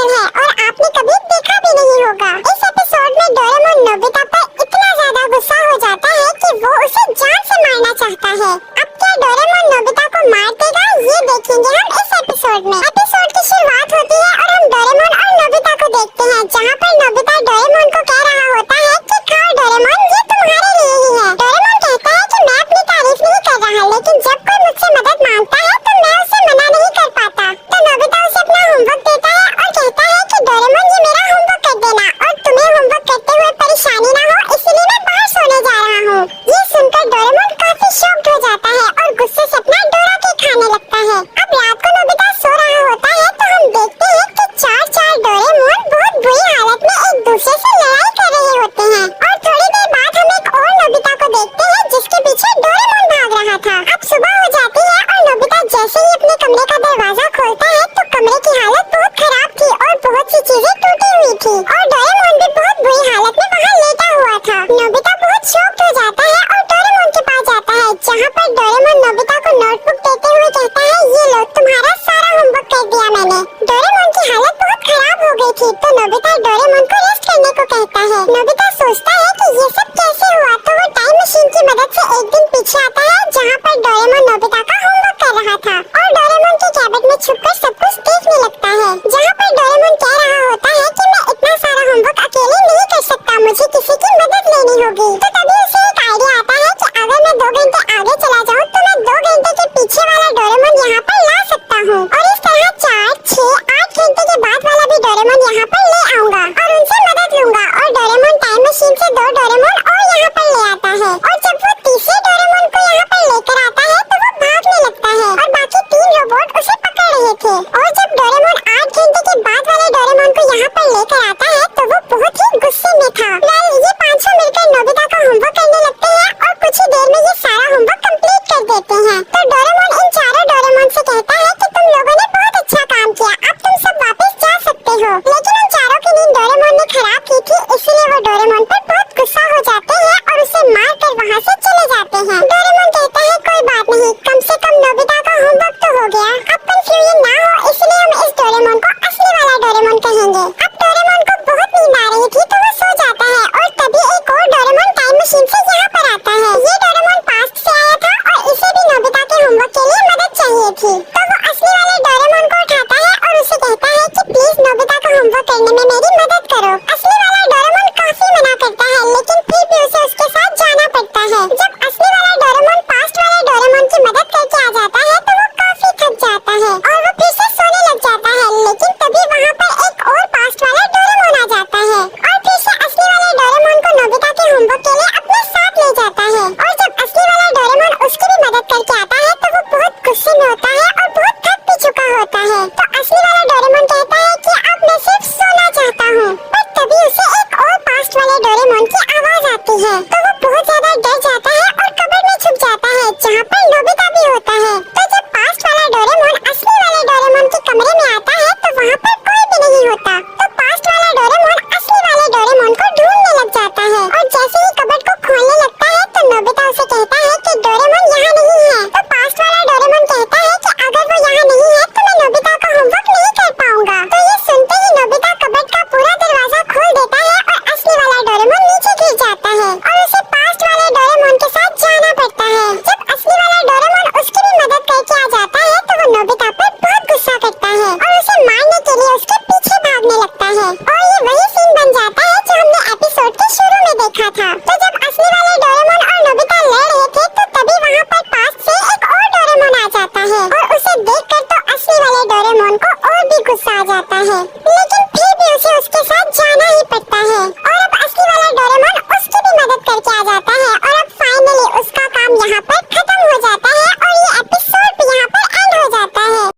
Special है और आपने कभी देखा भी नहीं होगा। इस एपिसोड में डोरेमोन नोबिता पर इतना ज्यादा गुस्सा हो जाता है कि वो उसे जान से मारना चाहता है। अब क्या डोरेमोन नोबिता को मार देगा, ये देखेंगे हम इस एपिसोड में। एपिसोड की शुरुआत होती है और हम डोरेमोन और नोबिता को देखते हैं, जहाँ पर नोबिता डोरेमोन को कह रहा होता है कि खाओ डोरेमोन, ये तुम्हारे लिए ही है। डोरेमोन कहता है कि मैं अपनी तारीफ नहीं कर रहा, लेकिन जब कोई मुझसे मदद मांगता है तो मैं उसे मना नहीं कर पाता। तो नोबिता उसे अपना होमवर्क देता है और कहता है कि डोरेमोन, ये मेरा होमवर्क कर देना और तुम्हें होमवर्क करते हुए परेशानी ना हो, इसलिए मैं बाहर सोने जा रहा हूँ। ये सुनकर डोरेमोन काफी शॉक्ड हो जाता है और गुस्से से अपना डोरा केक खाने लगता है। अब रात को नोबिता सो रहा होता है तो हम देखते हैं कि चार डोरेमोन बहुत बुरी हालत में एक दूसरे से लड़ाई कर रहे होते हैं। और थोड़ी देर बाद हम एक और नोबिता को देखते हैं जिसके पीछे डोरेमोन भाग रहा था। अब सुबह हो जाती है और नोबिता जैसे ही अपने कमरे का दरवाजा खोलता है तो कमरे की हालत बहुत खराब थी और बहुत सी चीजें टूटी हुई थी और डोरेमोन भी बहुत बुरी हालत में वहाँ लेटा हुआ था। नोबिता बहुत शॉक्ड हो जाता है और डोरेमोन के पास जाता है, जहाँ पर डोरेमोन नोबिता को नोटबुक देते हुए कहता है, ये लो, तुम्हारा सारा होमवर्क कर दिया मैंने। डोरेमोन की हालत बहुत खराब हो गई थी तो नोबिता डोरेमोन को रेस्ट करने को कहता है। नोबिता सोचता है कि ये सब कैसे हुआ, तो वो टाइम मशीन की मदद से एक दिन पीछे आता है जहाँ पर डोरेमोन नोबिता का होमवर्क कर रहा था और डोरेमोन के कैबिन में छुपकर सब कुछ देखने लगता है, जहाँ पर डोरेमोन कह रहा होता है कि मैं इतना सारा होमवर्क अकेले नहीं कर सकता, मुझे किसी की मदद लेनी होगी। तो तभी उसे एक आइडिया आता है कि अगर मैं 2 घंटे आगे चला जाऊँ तो मैं 2 घंटे के पीछे वाला डोरेमोन यहाँ पर ला सकता हूँ और इस तरह 4, 6, 8 घंटे के बाद वाला भी डोरेमोन यहाँ पर ले आऊंगा और उनसे मदद लूंगा। और डोरेमोन टाइम मशीन से 2 डोरेमोन और यहाँ पर ले आता है और जब वो तीसरे डोरेमोन को यहाँ पर लेकर आता है तो वो भागने लगता है और बाकी 3 रोबोट उसे पकड़ रहे थे। और जब डोरेमोन 8 घंटे के बाद वाले डोरेमोन को यहाँ पर लेकर आता है तो वो बहुत ही गुस्से में था। ये 5 मिलकर नोबिता का होमवर्क करने लगते हैं और कुछ ही देर में ये सारा होमवर्क कंप्लीट कर देते हैं। तो डोरेमोन इन चारों डोरेमोन से कहता है कि तुम लोगों ने बहुत अच्छा काम किया, अब तुम सब वापस जा सकते हो। लेकिन उन चारों की नींद डोरेमोन ने खराब की थी, इसलिए वो डोरेमोन पर बहुत गुस्सा हो जाते हैं और उसे मार कर वहाँ से चले जाते हैं। डोरेमोन कहता है, कोई बात नहीं, कम से कम नोबिता का होमवर्क तो हो गया। अब कंफ्यूजन ना हो, इसलिए हम इस डोरेमोन को असली वाला डोरेमोन कहेंगे। अब डोरेमोन को बहुत नींद आ रही थी तो वो सो जाता है और तभी एक और डोरेमोन टाइम मशीन से यहाँ पर आता है। ये डोरेमोन पास्ट से आया था और इसे भी नोबिता के होमवर्क के लिए मदद चाहिए थी। तो वो असली वाले डोरेमोन को उठाता है और उसे कहता है कि प्लीज नोबिता का होमवर्क करने में मेरी मदद करो। असली वाला डोरेमोन काफी मना करता है, लेकिन फिर भी उसे उसके साथ जाना पड़ता है। जब असली वाला डोरेमोन पास्ट वाले डोरेमोन की मदद करके आ जाता है तो वो काफी थक जाता है और वो फिर से सोने लग जाता है, लेकिन तभी वहाँ पर एक और पास्ट वाला डोरेमोन आ जाता है और फिर से असली वाले डोरेमोन को नोबिता के होमवर्क के लिए अपने साथ ले जाता है। और जब असली वाला डोरेमोन उसकी भी मदद करके आता है तो वो बहुत गुस्से में होता है और बहुत थक भी चुका होता है। तो असली वाला डोरेमोन कहता है कि अब मैं सिर्फ सोना चाहता हूँ, पर तभी उसे एक और पास्ट वाले डोरेमोन की आवाज आती है। तो वो बहुत ज्यादा डर जाता है और कबर्ड में छुप जाता है जहाँ पर नोबिता भी होता है। तो जब पास्ट वाला डोरेमोन असली वाले डोरेमोन के कमरे में आता है तो वहाँ पर कोई भी नहीं होता। तो पास्ट वाला डोरेमोन असली वाले डोरेमोन को ढूंढने लग जाता है और जैसे ही कबर्ड को खोलने लगता है तो नोबिता उसे कहता है कि डोरेमोन यहाँ नहीं है। तो पास्ट वाला डोरेमोन कहता है कि अगर वो यहाँ नहीं है तो मैं नोबिता का होमवर्क नहीं कर पाऊंगा। तो ये सुनते ही नोबिता कबर्ड का पूरा दरवाजा खोल देता है और असली वाला डोरेमोन नीचे गिर जाता है और उसे पास्ट वाले डोरेमोन के साथ जाना पड़ता है। जब असली वाला डोरेमोन उसकी भी मदद करके आ जाता है तो वो नोबिता पर बहुत गुस्सा करता है और उसे मारने के लिए उसके पीछे भागने लगता है। और ये वही सीन बन जाता है जो हमने एपिसोड के शुरू में देखा था। तो जब असली वाले डोरेमोन और नोबिता लड़ रहे थे तो तभी वहाँ पर पास से एक और डोरेमोन आ जाता है और उसे देखकर तो असली वाले डोरेमोन को और भी गुस्सा आ जाता है, लेकिन फिर भी उसे उसके साथ जाना ही पड़ता है। और अब असली वाला डोरेमोन उसकी भी मदद करके आ जाता